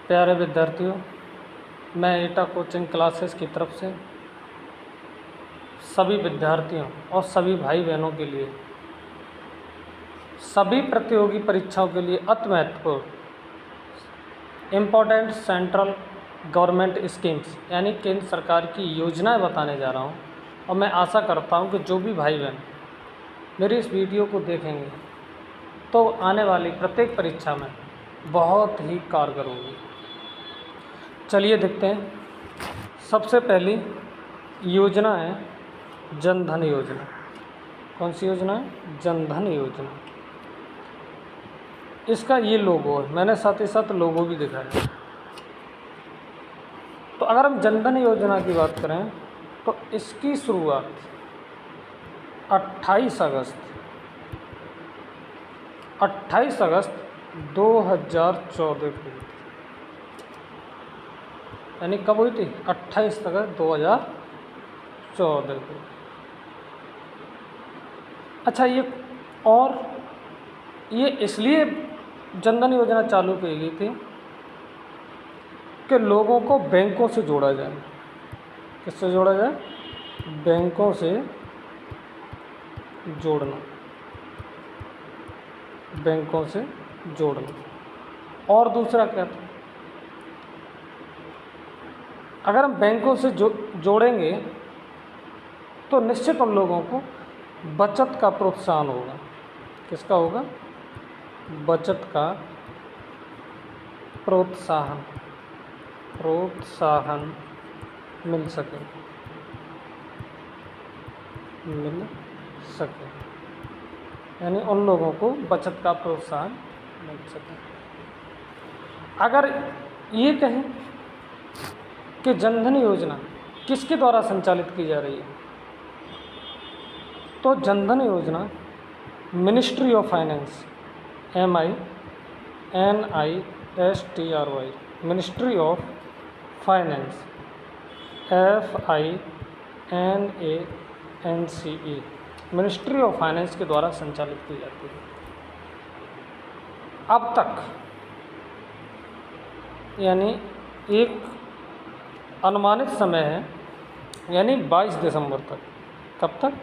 प्यारे विद्यार्थियों, मैं एटा कोचिंग क्लासेस की तरफ से सभी विद्यार्थियों और सभी भाई बहनों के लिए सभी प्रतियोगी परीक्षाओं के लिए अति महत्वपूर्ण इम्पोर्टेंट सेंट्रल गवर्नमेंट स्कीम्स यानी केंद्र सरकार की योजनाएं बताने जा रहा हूं। और मैं आशा करता हूं कि जो भी भाई बहन मेरी इस वीडियो को देखेंगे तो आने वाली प्रत्येक परीक्षा में बहुत ही कारगर होगी। चलिए देखते हैं। सबसे पहली योजना है जन धन योजना। कौन सी योजना है? जन धन योजना। इसका ये लोगो है, मैंने साथ ही साथ लोगो भी दिखाया। तो अगर हम जन धन योजना की बात करें तो इसकी शुरुआत 28 अगस्त 2014 को, यानी कब हुई थी? 28 अगस्त 2014 को। अच्छा, ये इसलिए जनधन योजना चालू की गई थी कि लोगों को बैंकों से जोड़ा जाए। किससे जोड़ा जाए? बैंकों से जोड़ना, बैंकों से जोड़ना। और दूसरा क्या था? अगर हम बैंकों से जोड़ेंगे तो निश्चित उन लोगों को बचत का प्रोत्साहन होगा। किसका होगा? बचत का प्रोत्साहन मिल सके। यानी उन लोगों को बचत का प्रोत्साहन मिल सके। अगर ये कहें कि जनधन योजना किसके द्वारा संचालित की जा रही है, तो जनधन योजना ministry of finance MINISTRY ministry of finance FINANCE ministry of finance के द्वारा संचालित की जाती है। अब तक यानी एक अनुमानित समय है, यानी 22 दिसंबर तक। कब तक?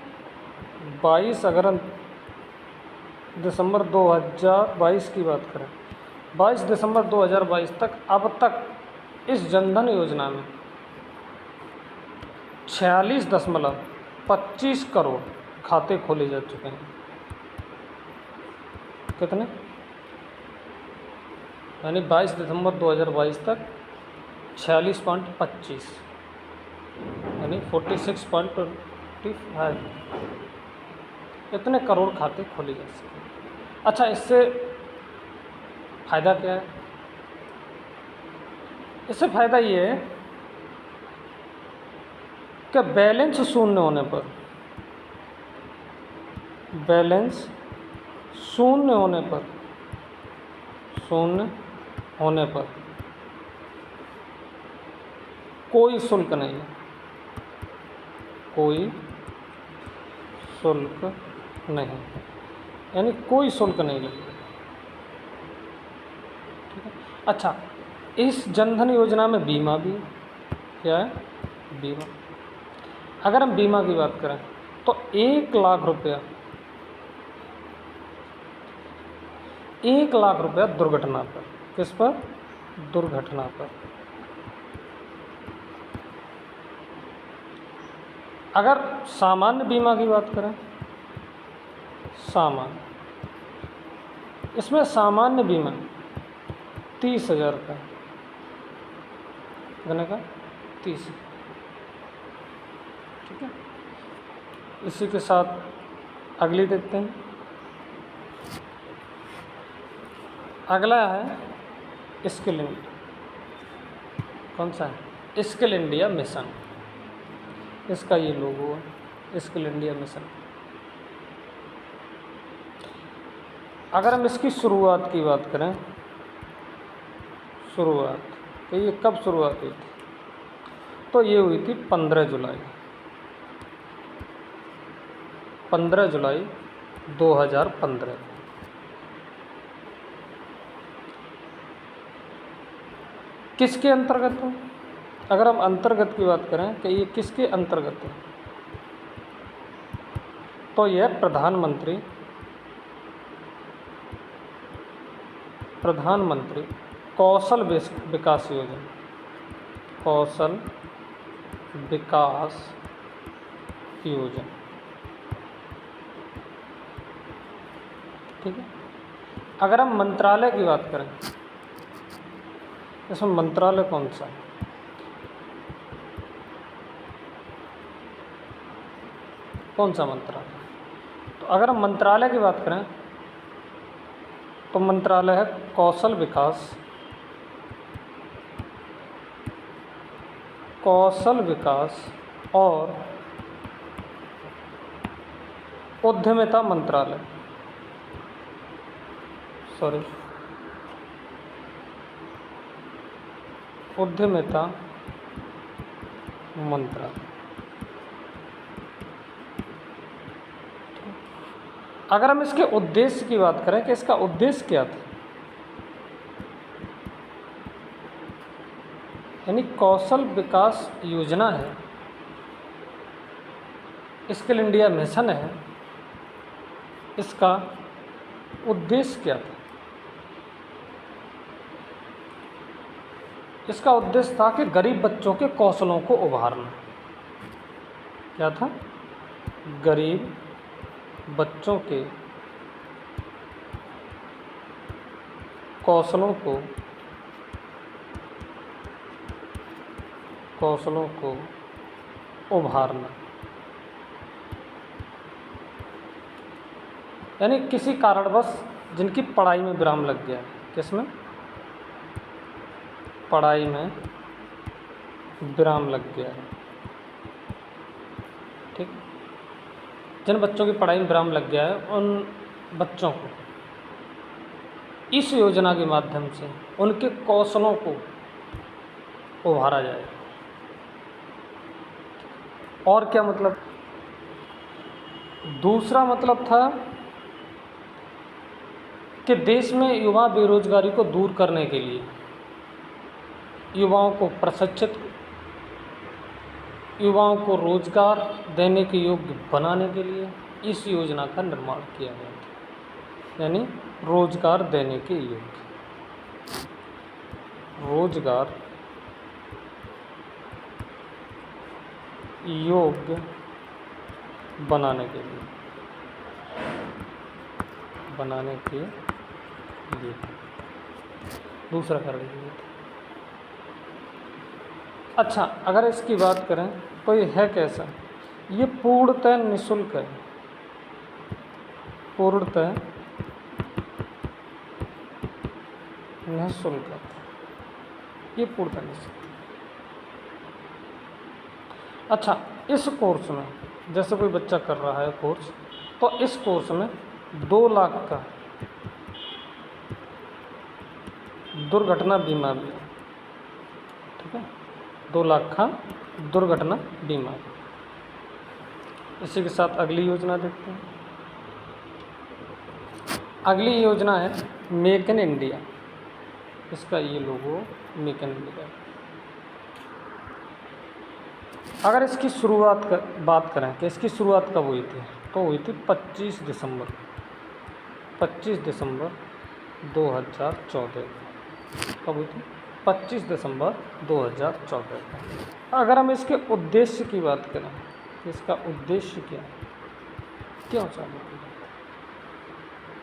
22 अगर दिसंबर 2022 की बात करें, 22 दिसंबर 2022 तक अब तक इस जनधन योजना में 46.25 करोड़ खाते खोले जा चुके हैं। कितने? यानी 22 दिसंबर 2022 तक 46.25 यानी 46.25 इतने करोड़ खाते खोले जा सके। अच्छा, इससे फ़ायदा क्या है? इससे फ़ायदा ये है कि बैलेंस शून्य होने पर कोई शुल्क नहीं है। यानी कोई शुल्क नहीं लगेगा। ठीक है। अच्छा, इस जनधन योजना में बीमा भी है। क्या है? बीमा। अगर हम बीमा की बात करें तो 1 लाख रुपया दुर्घटना पर। किस पर? दुर्घटना पर। अगर सामान्य बीमा की बात करें, इसमें सामान्य बीमा 30,000 का कितने का? 30। ठीक है। इसी के साथ अगली देखते हैं। अगला है स्किल इंडिया। कौन सा है? Skill India mission. इसका ये लोगो है, स्किल इंडिया मिशन। अगर हम इसकी शुरुआत की बात करें, तो ये कब शुरुआत हुई थी? तो ये हुई थी 15 जुलाई 2015। किसके अंतर्गत है? अगर हम अंतर्गत की बात करें कि ये किसके अंतर्गत है, तो यह प्रधानमंत्री कौशल विकास योजना, कौशल विकास योजना, ठीक है। अगर हम मंत्रालय की बात करें, इसमें मंत्रालय कौन सा है? कौन सा मंत्रालय? तो अगर हम मंत्रालय की बात करें तो मंत्रालय है कौशल विकास और उद्यमिता मंत्रालय, उद्यमिता मंत्रालय। अगर हम इसके उद्देश्य की बात करें कि इसका उद्देश्य क्या था, यानी कौशल विकास योजना है, स्किल इंडिया मिशन है, इसका उद्देश्य क्या था? इसका उद्देश्य था कि गरीब बच्चों के कौशलों को उभारना। क्या था? गरीब बच्चों के कौशलों को उभारना। यानी किसी कारणवश जिनकी पढ़ाई में विराम लग गया है, किसमें? पढ़ाई में विराम लग गया है, ठीक। जिन बच्चों की पढ़ाई में विराम लग गया है, उन बच्चों को इस योजना के माध्यम से उनके कौशलों को उभारा जाए। और क्या मतलब? दूसरा मतलब था कि देश में युवा बेरोजगारी को दूर करने के लिए, युवाओं को प्रशिक्षित, युवाओं को रोजगार देने के योग्य बनाने के लिए इस योजना का निर्माण किया गया था। यानी रोजगार देने के योग्य, रोजगार योग्य बनाने के लिए दूसरा कारण ये था। अच्छा, अगर इसकी बात करें तो ये है कैसा? ये पूर्णतः निःशुल्क है, पूर्णतः निःशुल्क है, ये पूर्णतः निःशुल्क। अच्छा, इस कोर्स में जैसे कोई बच्चा कर रहा है कोर्स, तो इस कोर्स में 2 लाख का दुर्घटना बीमा भी है, ठीक है। 2 लाख का दुर्घटना बीमा। इसी के साथ अगली योजना देखते हैं। अगली योजना है मेक इन इंडिया। इसका ये लोगो मेक इन इंडिया। अगर इसकी बात करें कि इसकी शुरुआत कब हुई थी, तो हुई थी 25 दिसंबर 2014। कब हुई थी? 25 दिसंबर 2014। अगर हम इसके उद्देश्य की बात करें, इसका उद्देश्य क्या है, क्यों चालू किया,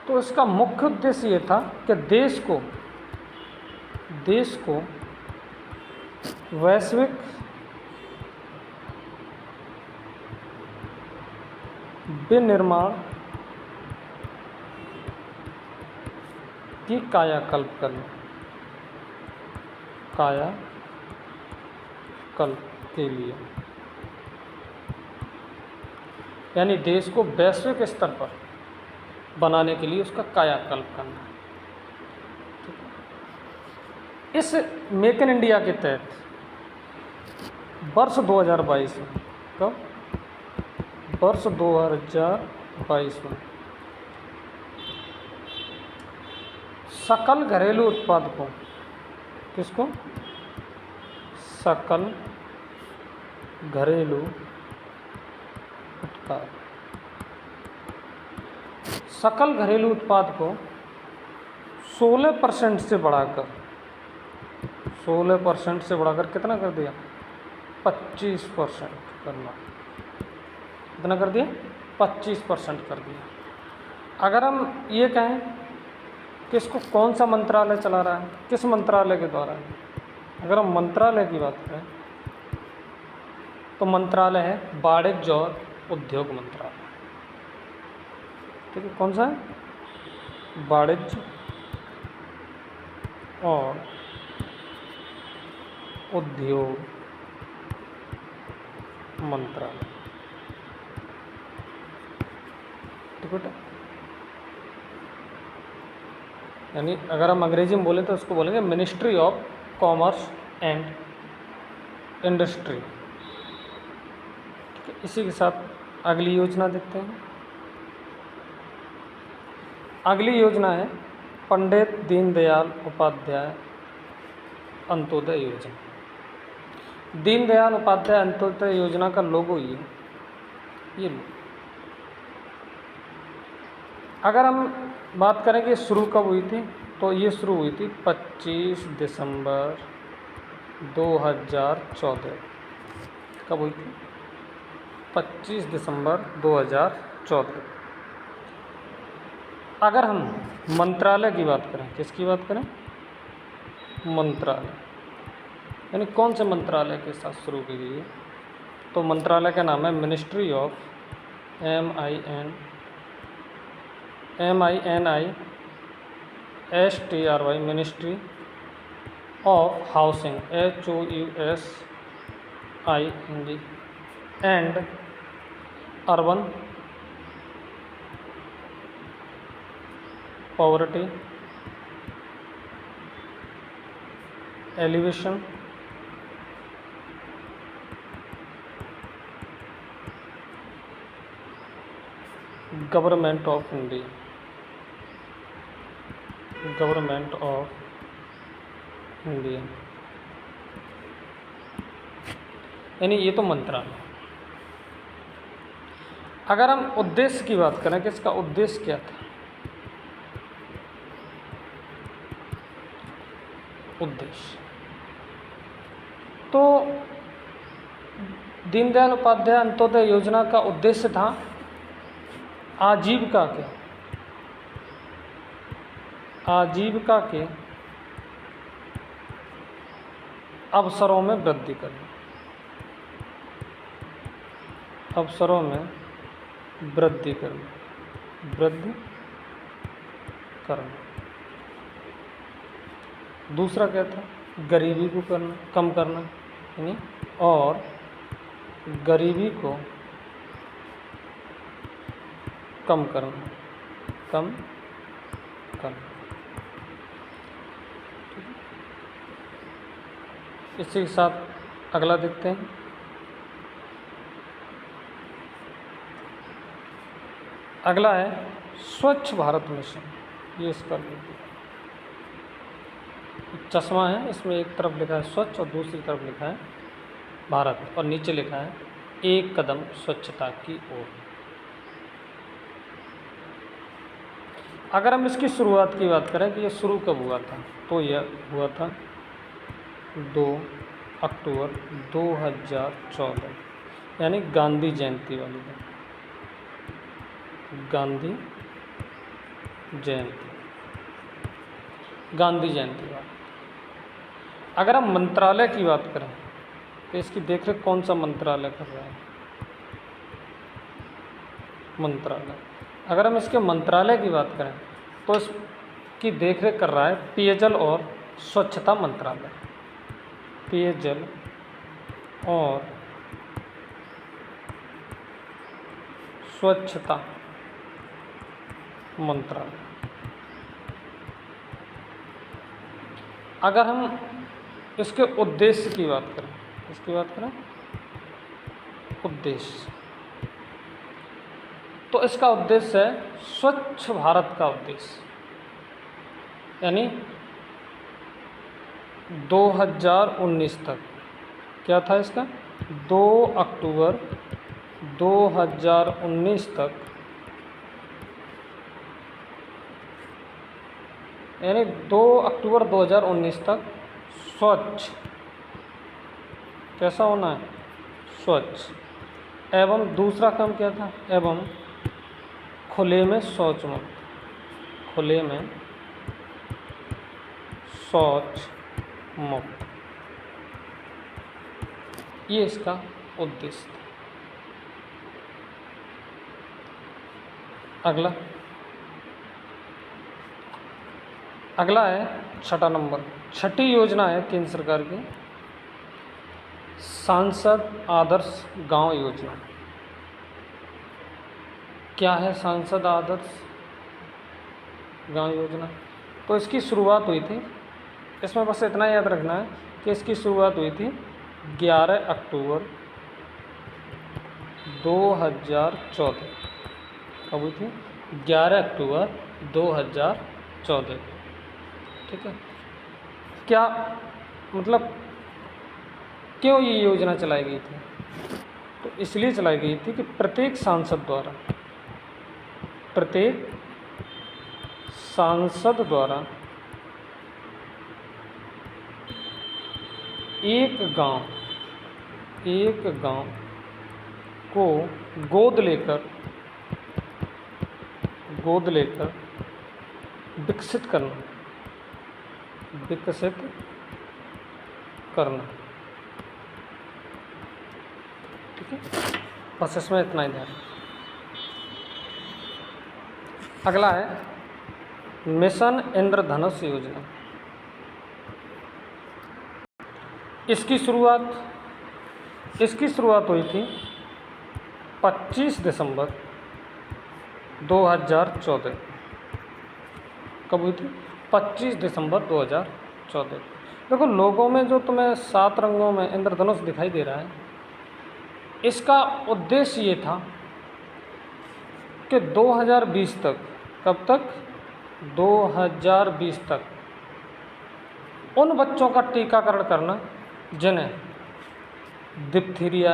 तो इसका मुख्य उद्देश्य ये था कि देश को वैश्विक विनिर्माण की कायाकल्प के लिए, यानी देश को वैश्विक स्तर पर बनाने के लिए उसका कायाकल्प करना। इस मेक इन इंडिया के तहत वर्ष 2022 में, कब? वर्ष 2022 में सकल घरेलू उत्पाद को, किसको? सकल घरेलू उत्पाद, सकल घरेलू उत्पाद को 16% से बढ़ाकर 16% से बढ़ाकर कितना कर दिया, 25% करना, कितना कर दिया, 25% कर दिया। अगर हम ये कहें कि इसको कौन सा मंत्रालय चला रहा है, किस मंत्रालय के द्वारा है, अगर हम मंत्रालय की बात करें तो मंत्रालय है वाणिज्य और उद्योग मंत्रालय। ठीक है, कौन सा है, वाणिज्य और उद्योग मंत्रालय। ठीक है, यानी अगर हम अंग्रेजी में बोलें तो उसको बोलेंगे ministry of commerce and industry. ठीक है, इसी के साथ अगली योजना देखते हैं। अगली योजना है पंडित दीनदयाल उपाध्याय अंत्योदय योजना। दीनदयाल उपाध्याय अंत्योदय योजना का लोगो ये लो। अगर हम बात करें कि शुरू कब हुई थी, तो ये शुरू हुई थी 25 दिसंबर 2014। कब हुई थी, 25 दिसंबर 2014। अगर हम मंत्रालय की बात करें, किसकी बात करें, मंत्रालय, यानी कौन से मंत्रालय के साथ शुरू की गई है, तो मंत्रालय का नाम है ministry of MINISTRY, ministry of housing HOUSING and urban poverty alleviation government of India, government of India, यानी ये तो मंत्रालय। अगर हम उद्देश्य की बात करें कि इसका उद्देश्य क्या था, उद्देश्य तो दीनदयाल उपाध्याय अंत्योदय योजना का उद्देश्य था आजीविका के अवसरों में वृद्धि करना, अवसरों में वृद्धि करना। दूसरा क्या था, गरीबी को कम करना, यानी और गरीबी को कम करना। इसी के साथ अगला देखते हैं। अगला है स्वच्छ भारत मिशन। ये इसका चश्मा है, इसमें एक तरफ लिखा है स्वच्छ और दूसरी तरफ लिखा है भारत, और नीचे लिखा है एक कदम स्वच्छता की ओर। अगर हम इसकी शुरुआत की बात करें कि ये शुरू कब हुआ था, तो यह हुआ था 2 अक्टूबर 2014, यानी गांधी जयंती वाले दिन, गांधी जयंती वाले। अगर हम मंत्रालय की बात करें तो इसकी देखरेख कौन सा मंत्रालय कर रहा है, मंत्रालय। अगर हम इसके मंत्रालय की बात करें तो इसकी देखरेख कर रहा है पेयजल और स्वच्छता मंत्रालय, पेयजल और स्वच्छता मंत्रालय। अगर हम इसके उद्देश्य की बात करें, उद्देश्य, तो इसका उद्देश्य है स्वच्छ भारत का उद्देश्य, यानी 2019 तक क्या था इसका, 2 अक्टूबर 2019 तक, यानी 2 अक्टूबर 2019 तक स्वच्छ, कैसा होना है, स्वच्छ। एवं दूसरा काम क्या था, एवं खुले में शौच मुक्त, खुले में शौच मुक्त, ये इसका उद्देश्य था। अगला है 6 नंबर, छठी योजना है केंद्र सरकार की सांसद आदर्श गांव योजना। क्या है सांसद आदर्श गांव योजना? तो इसकी शुरुआत हुई थी, इसमें बस इतना याद रखना है कि इसकी शुरुआत हुई थी 11 अक्टूबर 2014। कब हुई थी? 11 अक्टूबर 2014। ठीक है। क्या मतलब क्यों ये योजना चलाई गई थी? तो इसलिए चलाई गई थी कि प्रत्येक सांसद एक गांव को गोद लेकर विकसित करना। ठीक है, बस इसमें इतना ही ध्यान। अगला है मिशन इंद्रधनुष योजना। इसकी शुरुआत हुई थी 25 दिसंबर 2014। कब हुई थी? 25 दिसंबर 2014। देखो लोगों में जो तुम्हें 7 रंगों में इंद्रधनुष दिखाई दे रहा है, इसका उद्देश्य ये था कि 2020 तक, कब तक? 2020 तक उन बच्चों का टीकाकरण करना जिन्हें डिप्थीरिया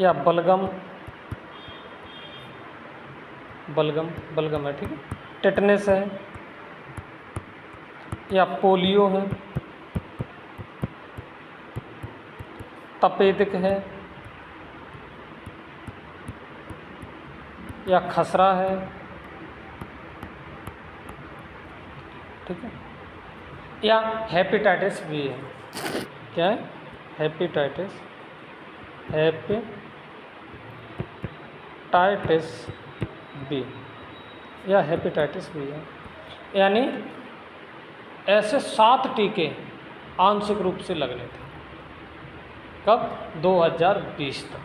या बलगम है, ठीक है, टेटनस है या पोलियो है, तपेदिक है या खसरा है। ठीक है, या हेपेटाइटिस बी है। क्या है? हेपेटाइटिस बी या हेपेटाइटिस बी है। यानी ऐसे 7 टीके आंशिक रूप से लगने थे। कब? 2020 तक।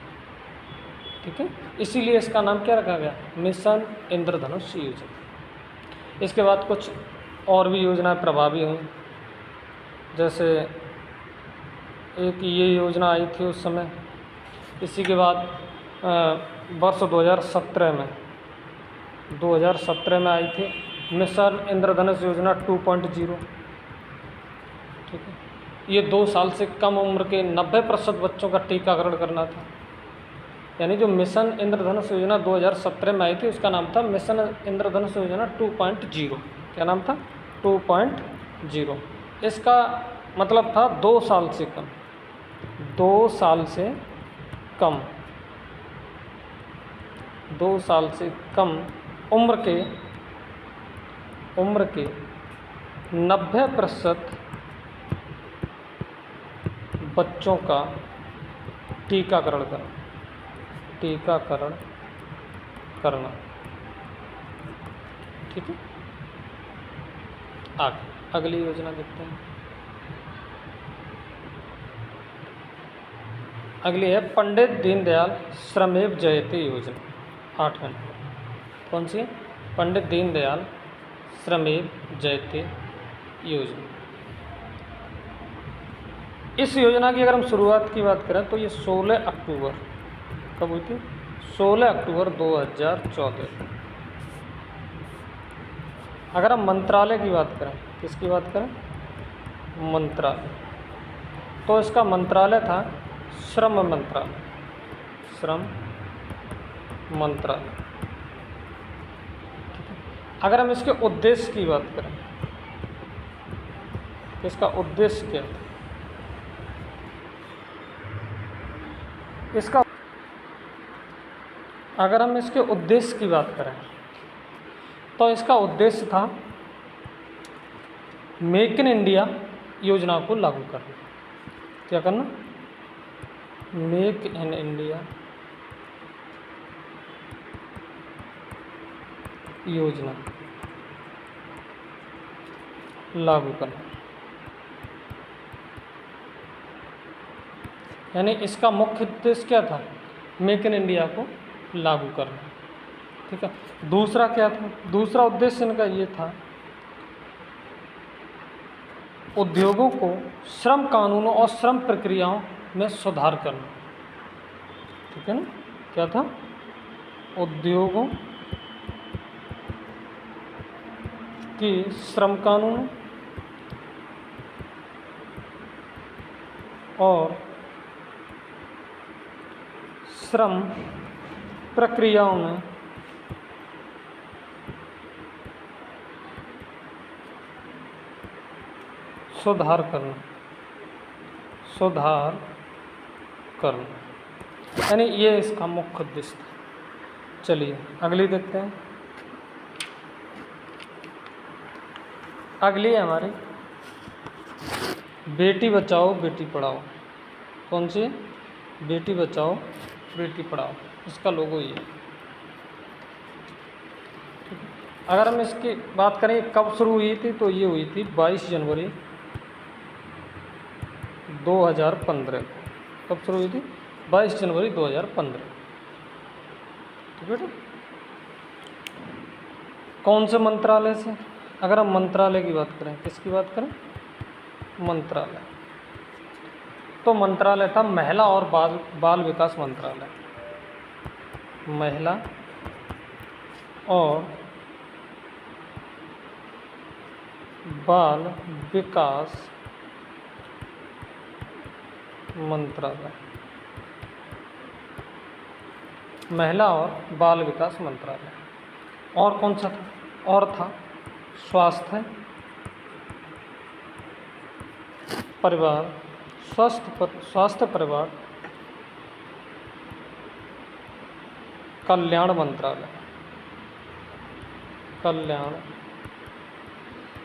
ठीक है, इसीलिए इसका नाम क्या रखा गया? मिशन इंद्रधनुष योजना। इसके बाद कुछ और भी योजनाएं प्रभावी हुई, जैसे एक ये योजना आई थी उस समय। इसी के बाद वर्ष 2017 में आई थी मिशन इंद्रधनुष योजना 2.0। ठीक है, ये 2 साल से कम उम्र के 90% बच्चों का टीकाकरण करना था। यानी जो मिशन इंद्रधनुष योजना 2017 में आई थी उसका नाम था मिशन इंद्रधनुष योजना 2.0। क्या नाम था? 2.0। इसका मतलब था 2 साल से कम, 2 साल से कम उम्र के 90% बच्चों का टीकाकरण करना। ठीक है, अगली योजना देखते हैं। अगली है पंडित दीनदयाल श्रमेव जयते योजना, 8वें। कौन सी? पंडित दीनदयाल श्रमेव जयते योजना। इस योजना की अगर हम शुरुआत की बात करें तो ये 16 अक्टूबर, कब हुई थी? 16 अक्टूबर 2014। अगर हम मंत्रालय की बात करें, किसकी बात करें, मंत्रालय, तो इसका मंत्रालय था श्रम मंत्रालय, श्रम मंत्रालय। अगर हम इसके उद्देश्य की बात करें, तो इसका उद्देश्य क्या है, इसका अगर हम इसके उद्देश्य की बात करें तो इसका उद्देश्य था मेक इन इंडिया योजना को लागू करना। क्या करना, मेक इन इंडिया योजना लागू करना। यानी इसका मुख्य उद्देश्य क्या था, मेक इन इंडिया को लागू करना। ठीक है। दूसरा क्या था, दूसरा उद्देश्य इनका ये था उद्योगों को श्रम कानूनों और श्रम प्रक्रियाओं में सुधार करना। ठीक है ना, क्या था, उद्योगों की श्रम कानून और श्रम प्रक्रियाओं में सुधार करना, सुधार करना। यानी ये इसका मुख्य उद्देश्य था। चलिए अगली देखते हैं। अगली है हमारी बेटी बचाओ बेटी पढ़ाओ। कौन सी, बेटी बचाओ बेटी पढ़ाओ, इसका लोगो ये है। अगर हम इसकी बात करें कब शुरू हुई थी, तो ये हुई थी 22 जनवरी 2015 को। कब शुरू हुई थी, 22 जनवरी 2015। ठीक है। कौन से मंत्रालय से, अगर हम मंत्रालय की बात करें, किसकी बात करें, मंत्रालय, तो मंत्रालय था महिला और बाल विकास मंत्रालय, महिला और बाल विकास मंत्रालय, महिला और बाल विकास मंत्रालय। और कौन सा था, और था स्वास्थ्य परिवार, स्वास्थ्य परिवार कल्याण मंत्रालय, कल्याण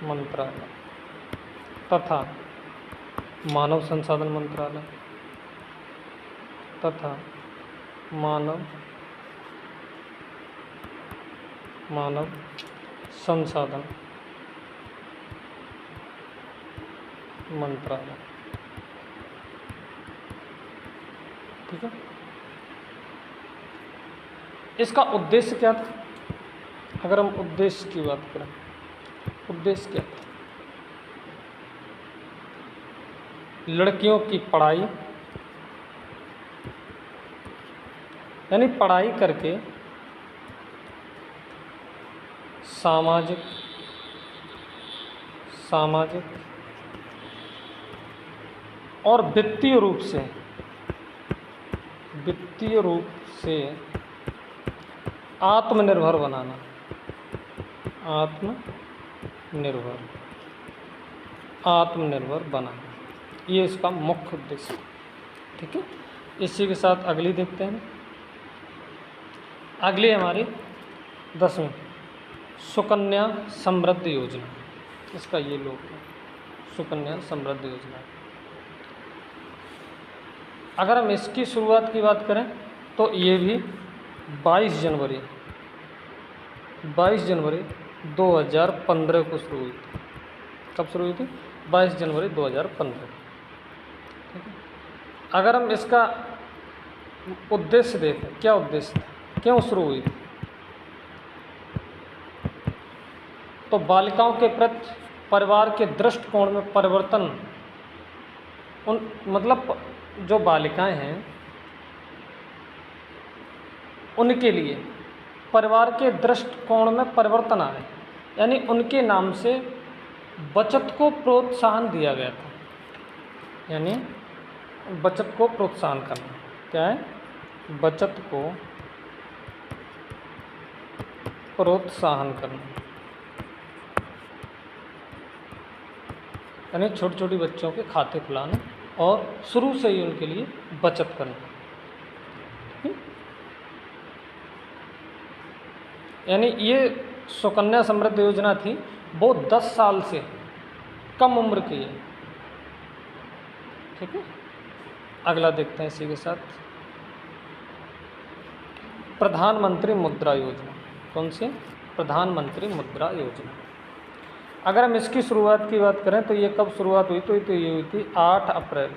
मंत्रालय, तथा मानव संसाधन मंत्रालय, तथा मानव संसाधन मंत्रालय। ठीक है। इसका उद्देश्य क्या था, अगर हम उद्देश्य की बात करें, उद्देश्य क्या था, लड़कियों की पढ़ाई, यानी पढ़ाई करके सामाजिक और वित्तीय रूप से आत्मनिर्भर बनाना, आत्मनिर्भर बनाना, ये इसका मुख्य उद्देश्य। ठीक है। इसी के साथ अगली देखते हैं। अगली हमारी 10वीं सुकन्या समृद्धि योजना, इसका ये लोग है, सुकन्या समृद्धि योजना। अगर हम इसकी शुरुआत की बात करें तो ये भी 22 जनवरी 2015 को शुरू हुई थी। कब शुरू हुई थी, 22 जनवरी 2015। ठीक है। अगर हम इसका उद्देश्य देखें, क्या उद्देश्य था, क्यों शुरू हुई थी, तो बालिकाओं के प्रति परिवार के दृष्टिकोण में परिवर्तन, मतलब जो बालिकाएं हैं उनके लिए परिवार के दृष्टिकोण में परिवर्तन आए, यानी उनके नाम से बचत को प्रोत्साहन दिया गया था। यानी बचत को प्रोत्साहन करना क्या है? बचत को प्रोत्साहन करना, यानी छोटी छोटी बच्चों के खाते खुलाना और शुरू से ही उनके लिए बचत करना। यानी ये सुकन्या समृद्धि योजना थी, वो 10 साल से कम उम्र की है। ठीक है, अगला देखते हैं इसी के साथ, प्रधानमंत्री मुद्रा योजना। कौन सी? प्रधानमंत्री मुद्रा योजना। अगर हम इसकी शुरुआत की बात करें तो ये कब शुरुआत हुई? तो ये हुई थी 8 अप्रैल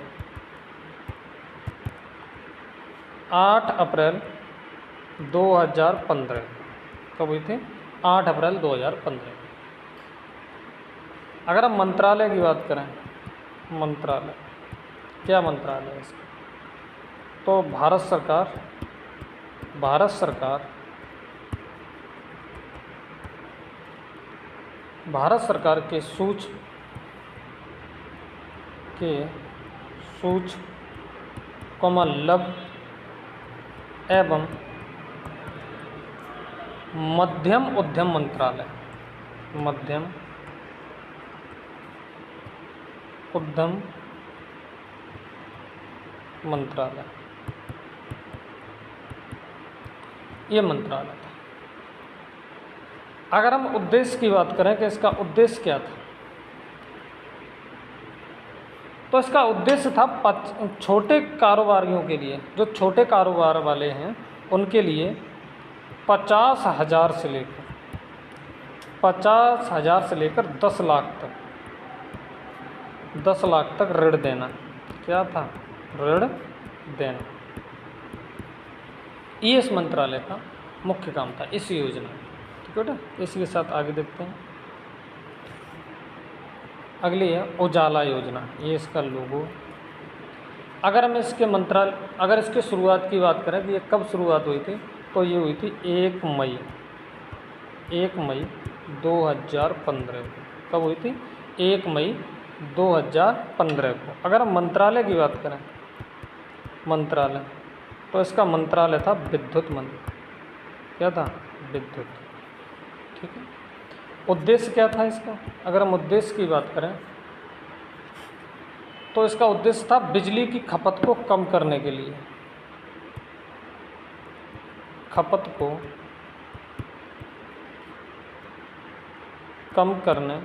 2015। कब हुई थी? 8 अप्रैल 2015। अगर हम मंत्रालय की बात करें, मंत्रालय क्या मंत्रालय है इसका? तो भारत सरकार के सूक्ष्म लघु एवं मध्यम उद्यम मंत्रालय, मध्यम उद्यम मंत्रालय, ये मंत्रालय था। अगर हम उद्देश्य की बात करें कि इसका उद्देश्य क्या था, तो इसका उद्देश्य था छोटे कारोबारियों के लिए, जो छोटे कारोबार वाले हैं उनके लिए 50,000 से लेकर 10 लाख तक ऋण देना। क्या था? ऋण देना। ये इस मंत्रालय का मुख्य काम था, इस योजना। ठीक है बेटा, इसी के साथ आगे देखते हैं। अगली है उजाला योजना, ये इसका लोगो। अगर हम अगर इसके शुरुआत की बात करें कि ये कब शुरुआत हुई थी, तो ये हुई थी 1 मई 2015 को। कब हुई थी? 1 मई 2015 को। अगर हम मंत्रालय की बात करें, मंत्रालय, तो इसका मंत्रालय था विद्युत मंत्रालय। क्या था? विद्युत। ठीक है। उद्देश्य क्या था इसका? अगर हम उद्देश्य की बात करें तो इसका उद्देश्य था बिजली की खपत को कम करने के लिए, खपत को कम करने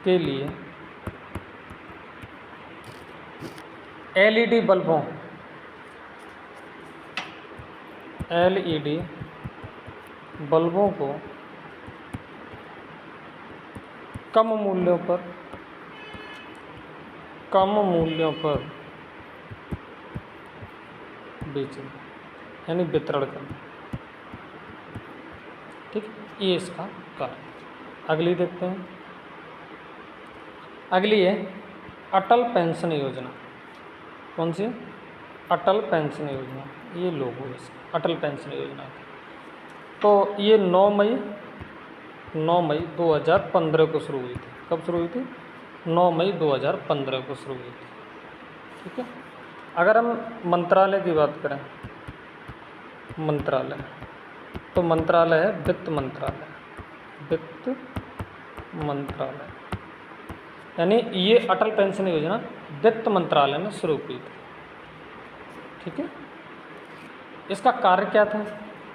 के लिए LED बल्बों को कम मूल्यों पर बेचना, यानी वितरण करना। ठीक, ये इसका कार्य। अगली देखते हैं। अगली है अटल पेंशन योजना। कौन सी? अटल पेंशन योजना। ये लोगो है इसका, अटल पेंशन योजना। तो ये 9 मई 2015 को शुरू हुई थी। कब शुरू हुई थी? 9 मई 2015 को शुरू हुई थी। ठीक है। अगर हम मंत्रालय की बात करें, मंत्रालय, तो मंत्रालय है वित्त मंत्रालय, यानी ये अटल पेंशन योजना वित्त मंत्रालय में शुरू की थी। ठीक है। इसका कार्य क्या था?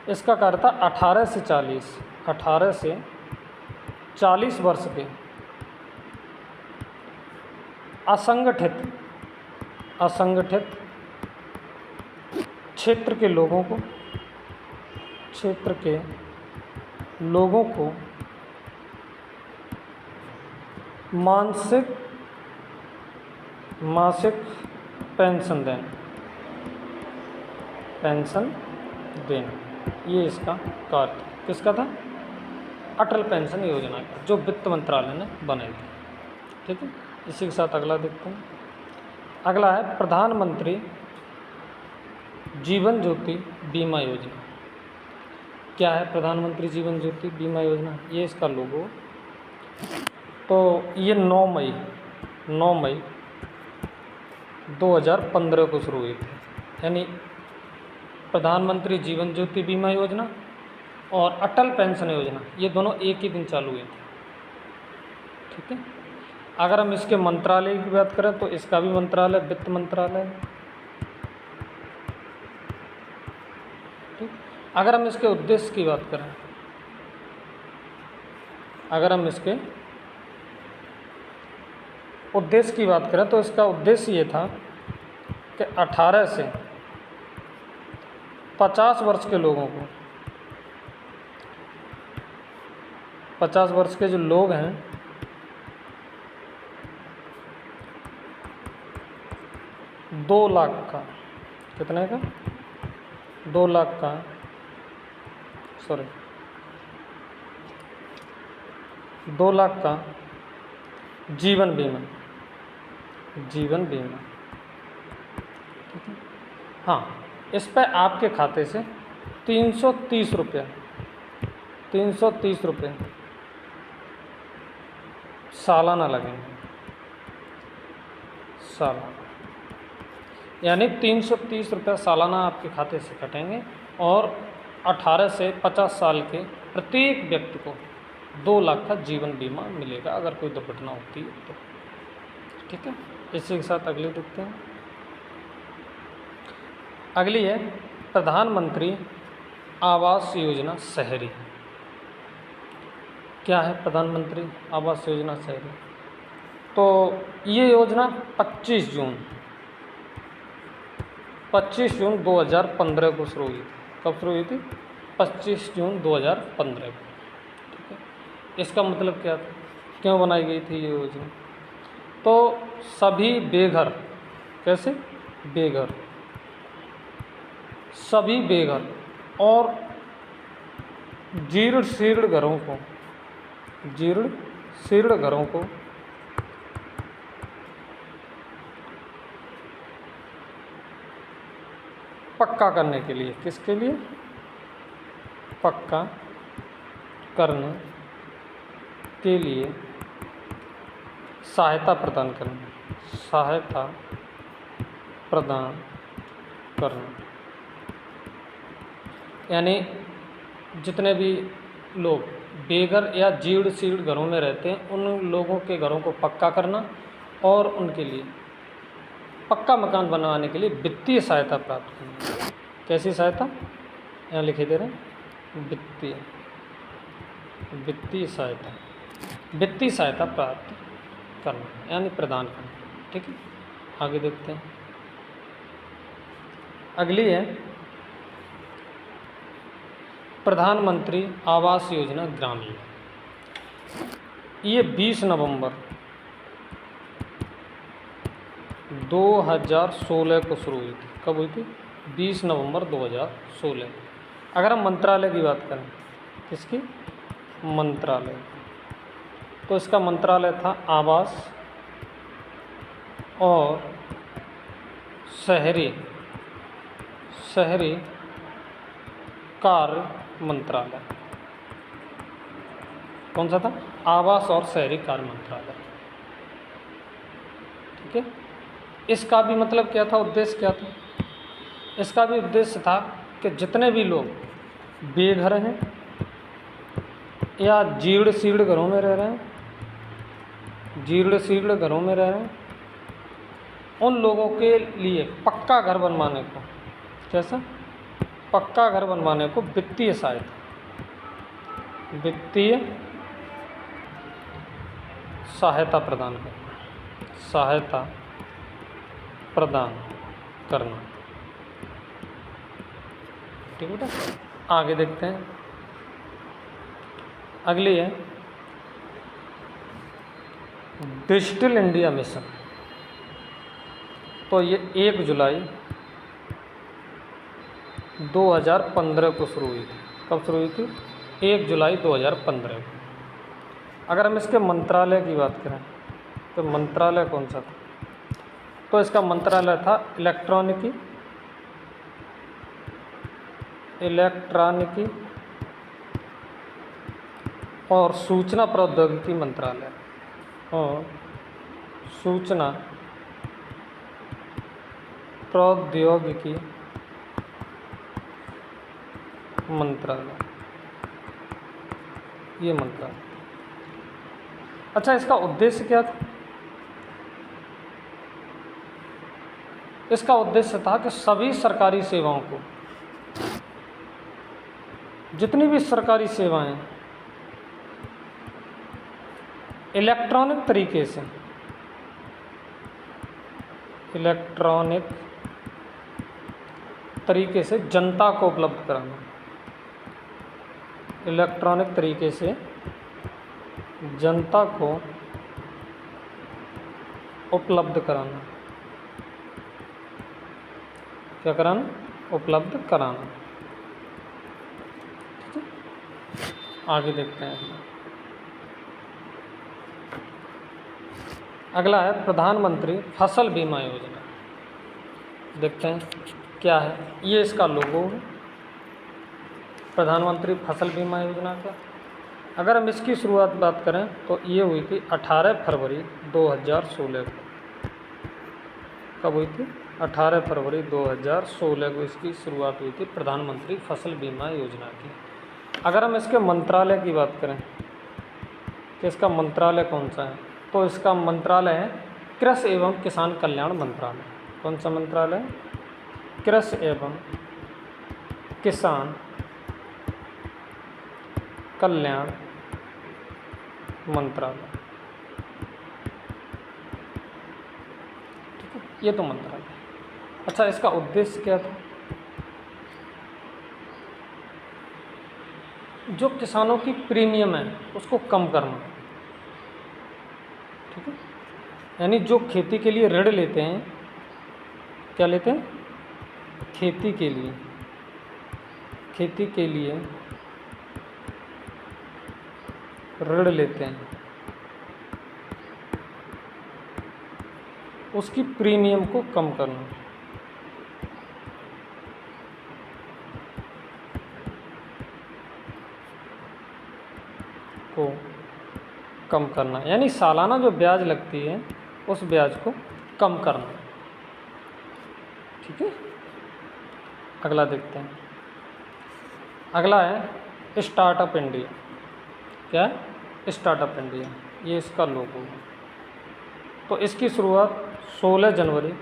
इसका कार्य था 18 से 40 वर्ष के असंगठित क्षेत्र के लोगों को मासिक पेंशन देना। ये इसका कार्य था। किसका था? अटल पेंशन योजना का, जो वित्त मंत्रालय ने बनाई थी। ठीक है। इसी के साथ अगला देखते हैं। अगला है प्रधानमंत्री जीवन ज्योति बीमा योजना। क्या है प्रधानमंत्री जीवन ज्योति बीमा योजना, ये इसका लोगो। तो ये 9 मई 2015 को शुरू हुई थी, यानी प्रधानमंत्री जीवन ज्योति बीमा योजना और अटल पेंशन योजना ये दोनों एक ही दिन चालू हुए थे। ठीक है। अगर हम इसके मंत्रालय की बात करें तो इसका भी मंत्रालय वित्त मंत्रालय है। ठीक। अगर हम इसके उद्देश्य की बात करें, तो इसका उद्देश्य ये था कि 18 से 50 वर्ष के लोगों को, 50 वर्ष के जो लोग हैं दो लाख का, कितने का 2 लाख का, सॉरी 2 लाख का जीवन बीमा। ठीक है। हाँ, इस पर आपके खाते से 330 रुपये सालाना लगेंगे, सालाना, यानी 330 रुपये सालाना आपके खाते से कटेंगे और 18 से 50 साल के प्रत्येक व्यक्ति को 2 लाख का जीवन बीमा मिलेगा अगर कोई दुर्घटना होती है तो। ठीक है। इसी के साथ अगली देखते हैं। अगली है प्रधानमंत्री आवास योजना शहरी। क्या है प्रधानमंत्री आवास योजना शहरी? तो ये योजना 25 जून 2015 को शुरू हुई थी। कब शुरू हुई थी? 25 जून 2015 को। ठीक है। इसका मतलब क्या था, क्यों बनाई गई थी ये योजना? तो सभी बेघर, कैसे बेघर, सभी बेघर और जीर्ण शीर्ण घरों को पक्का करने के लिए, किसके लिए? पक्का करने के लिए सहायता प्रदान करना, यानी जितने भी लोग बेघर या जीर्ण शीर्ण घरों में रहते हैं उन लोगों के घरों को पक्का करना और उनके लिए पक्का मकान बनवाने के लिए वित्तीय सहायता प्राप्त करना। कैसी सहायता? यहाँ लिखे दे रहे हैं, वित्तीय सहायता प्राप्त करना, यानी प्रदान करना। ठीक है। आगे देखते हैं। अगली है प्रधानमंत्री आवास योजना ग्रामीण। ये 20 नवंबर 2016 को शुरू हुई थी। कब हुई थी? 20 नवंबर 2016। अगर हम मंत्रालय की बात करें, किसकी? मंत्रालय, तो इसका मंत्रालय था आवास और शहरी कार्य मंत्रालय। कौन सा था? आवास और शहरी कार्य मंत्रालय। ठीक है। इसका भी मतलब क्या था, उद्देश्य क्या था? इसका भी उद्देश्य था कि जितने भी लोग बेघर हैं या जीर्ण शीर्ण घरों में रह रहे हैं, उन लोगों के लिए पक्का घर बनवाने को, कैसा? पक्का घर बनवाने को वित्तीय सहायता प्रदान करना। ठीक है बेटा। आगे देखते हैं। अगली है डिजिटल इंडिया मिशन। तो ये 1 जुलाई 2015 को शुरू हुई थी। कब शुरू हुई थी? 1 जुलाई 2015 को। अगर हम इसके मंत्रालय की बात करें तो मंत्रालय कौन सा था? तो इसका मंत्रालय था इलेक्ट्रॉनिकी और सूचना प्रौद्योगिकी मंत्रालय और सूचना प्रौद्योगिकी मंत्रालय, ये मंत्रालय। अच्छा, इसका उद्देश्य क्या था? इसका उद्देश्य था कि सभी सरकारी सेवाओं को, जितनी भी सरकारी सेवाएं इलेक्ट्रॉनिक तरीके से जनता को उपलब्ध कराना, इलेक्ट्रॉनिक तरीके से जनता को उपलब्ध कराना, क्या कराना? उपलब्ध कराना। ठीक है, आगे देखते हैं। अगला है प्रधानमंत्री फसल बीमा योजना। देखते हैं क्या है। ये इसका लोगो है, प्रधानमंत्री फसल बीमा योजना का। अगर हम इसकी शुरुआत बात करें तो ये हुई थी 18 फरवरी 2016 को। कब हुई थी? 18 फरवरी 2016 को इसकी शुरुआत हुई थी, प्रधानमंत्री फसल बीमा योजना की। अगर हम इसके मंत्रालय की बात करें कि इसका मंत्रालय कौन सा है, तो इसका मंत्रालय है कृषि एवं किसान कल्याण मंत्रालय। कौन सा मंत्रालय? कृषि एवं किसान कल्याण मंत्रालय। ठीक है, ये तो मंत्रालय। अच्छा, इसका उद्देश्य क्या था? जो किसानों की प्रीमियम है उसको कम करना। ठीक है, यानी जो खेती के लिए ऋण लेते हैं, क्या लेते हैं? खेती के लिए ऋण लेते हैं, उसकी प्रीमियम को कम करना। को कम करना, यानी सालाना जो ब्याज लगती है उस ब्याज को कम करना। ठीक है, अगला देखते हैं। अगला है स्टार्टअप इंडिया। क्या है? स्टार्टअप इंडिया, ये इसका लोगो है। तो इसकी शुरुआत 16 जनवरी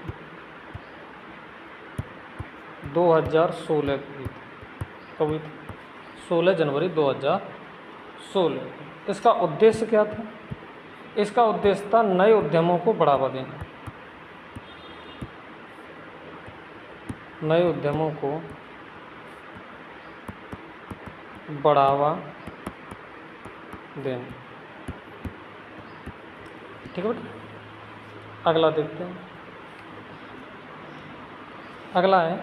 2016 को हुई थी। कब हुई थी? 16 जनवरी 2016। इसका उद्देश्य क्या था? इसका उद्देश्य था नए उद्यमों को बढ़ावा देना, नए उद्यमों को बढ़ावा देना। ठीक है बेटा, अगला देखते हैं। अगला है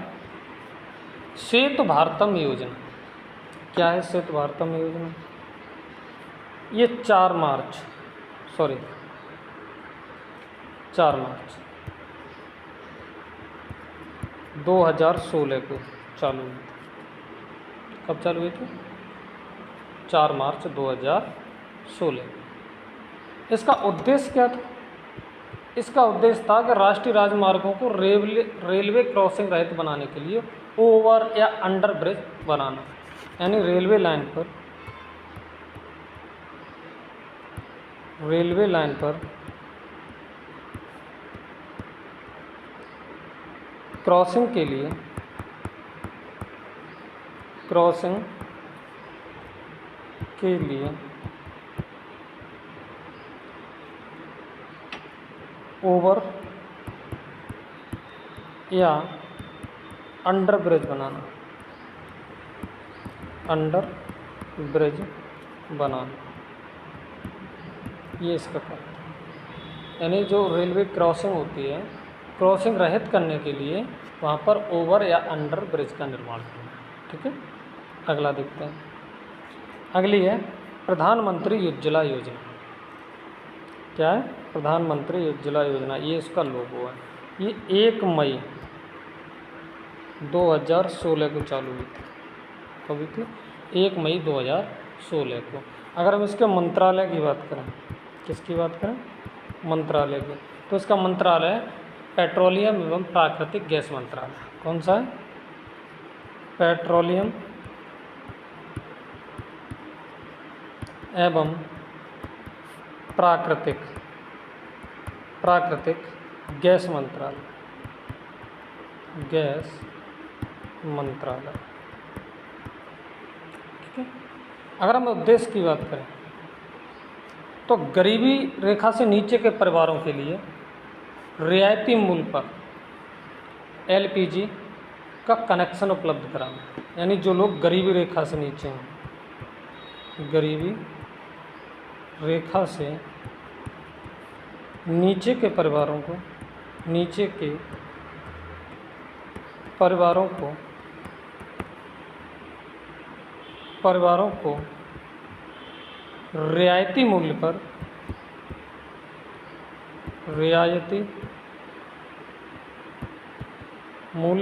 सेतु भारतम योजना। क्या है सेतु भारतम योजना? ये 4 मार्च 2016 को चालू हुई। कब चालू हुई थी? 4 मार्च 2016। इसका उद्देश्य क्या था? इसका उद्देश्य था कि राष्ट्रीय राजमार्गों को रेलवे क्रॉसिंग रहित बनाने के लिए ओवर या अंडर ब्रिज बनाना, यानी रेलवे लाइन पर क्रॉसिंग के लिए ओवर या अंडर ब्रिज बनाना, ये इसका काम है। यानी जो रेलवे क्रॉसिंग होती है, क्रॉसिंग रहित करने के लिए वहाँ पर ओवर या अंडर ब्रिज का निर्माण करना। ठीक है, अगला देखते हैं। अगली है प्रधानमंत्री उज्ज्वला योजना। क्या है? प्रधानमंत्री उज्ज्वला योजना, ये इसका लोगो है। ये 1 मई 2016 को चालू हुई थी। कब हुई थी? 1 मई 2016 को। अगर हम इसके मंत्रालय की बात करें, किसकी बात करें, मंत्रालय की, तो इसका मंत्रालय पेट्रोलियम एवं प्राकृतिक गैस मंत्रालय। कौन सा है, पेट्रोलियम एवं प्राकृतिक गैस मंत्रालय, गैस मंत्रालय। ठीक है। अगर हम उद्देश्य की बात करें तो गरीबी रेखा से नीचे के परिवारों के लिए रियायती मूल्य पर एलपीजी का कनेक्शन उपलब्ध कराना, यानी जो लोग गरीबी रेखा से नीचे हैं, गरीबी रेखा से नीचे के परिवारों को, रियायती मूल्य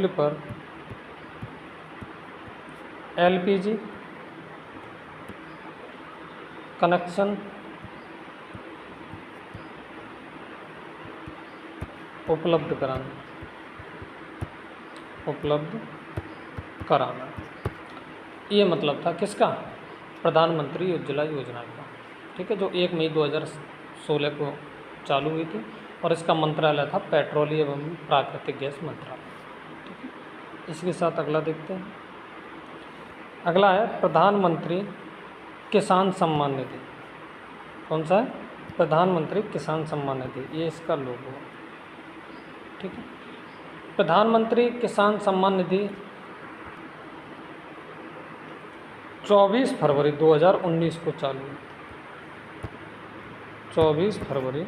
पर एलपीजी कनेक्शन उपलब्ध कराना। ये मतलब था किसका, प्रधानमंत्री उज्ज्वला योजना का। ठीक है, जो 1 मई 2016 को चालू हुई थी, और इसका मंत्रालय था पेट्रोलियम एवं प्राकृतिक गैस मंत्रालय। ठीक है, इसके साथ अगला देखते हैं। अगला है प्रधानमंत्री किसान सम्मान निधि। कौन सा है, प्रधानमंत्री किसान सम्मान निधि, ये इसका लोगो है। ठीक है, प्रधानमंत्री किसान सम्मान निधि 24 फरवरी 2019 को चालू हुई। 24 फरवरी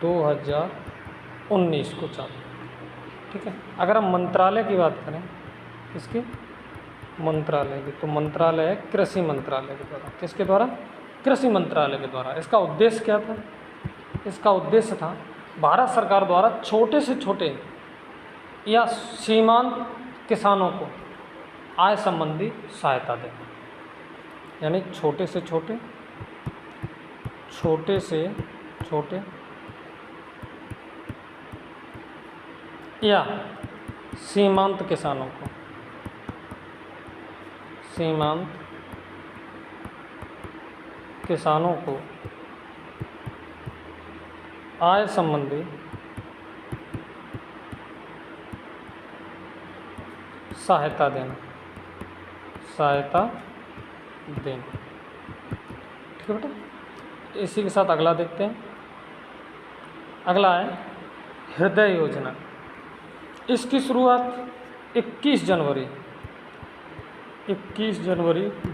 2019 को चालू। ठीक है, अगर हम मंत्रालय की बात करें, इसके मंत्रालय की, तो मंत्रालय है कृषि मंत्रालय के द्वारा। किसके द्वारा, कृषि मंत्रालय के द्वारा। इसका उद्देश्य क्या था, इसका उद्देश्य था भारत सरकार द्वारा छोटे से छोटे या सीमांत किसानों को आय संबंधी सहायता देना, यानी छोटे से छोटे या सीमांत किसानों को, आय संबंधी सहायता देना। ठीक है बेटा, इसी के साथ अगला देखते हैं। अगला है हृदय योजना। इसकी शुरुआत 21 जनवरी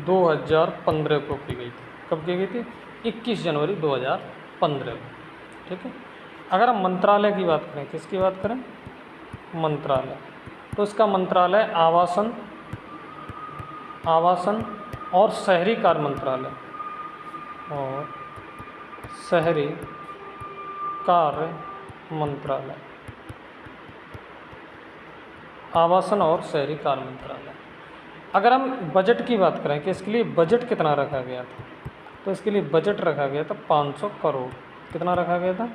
2015 को की गई थी। कब की गई थी, 21 जनवरी 2015 को। ठीक है, अगर हम मंत्रालय की बात करें, किसकी बात करें, मंत्रालय, तो इसका मंत्रालय आवासन और शहरी कार्य मंत्रालय, आवासन और शहरी कार्य मंत्रालय। अगर हम बजट की बात करें कि इसके लिए बजट कितना रखा गया था, तो इसके लिए बजट रखा गया था 500 करोड़। कितना रखा गया था,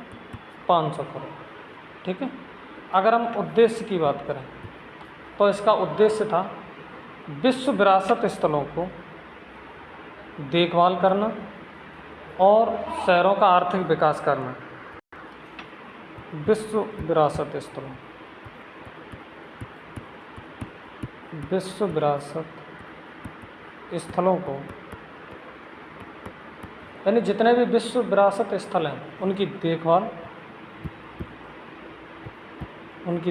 500 करोड़। ठीक है, अगर हम उद्देश्य की बात करें तो इसका उद्देश्य था विश्व विरासत स्थलों को देखभाल करना और शहरों का आर्थिक विकास करना। विश्व विरासत स्थलों को, यानी जितने भी विश्व विरासत स्थल हैं उनकी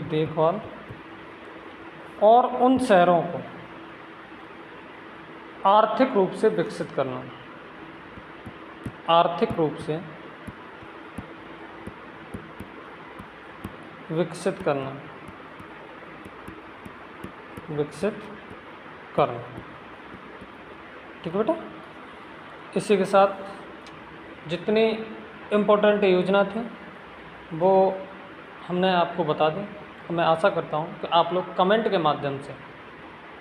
देखभाल और उन शहरों को आर्थिक रूप से विकसित करना। ठीक है बेटा, इसी के साथ जितनी इम्पोर्टेंट योजना थी वो हमने आपको बता दी। मैं आशा करता हूँ कि आप लोग कमेंट के माध्यम से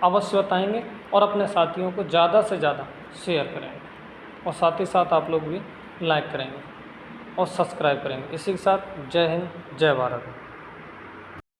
अवश्य बताएंगे और अपने साथियों को ज़्यादा से ज़्यादा शेयर करेंगे और साथ ही साथ आप लोग भी लाइक करेंगे और सब्सक्राइब करेंगे। इसी के साथ जय हिंद, जय भारत।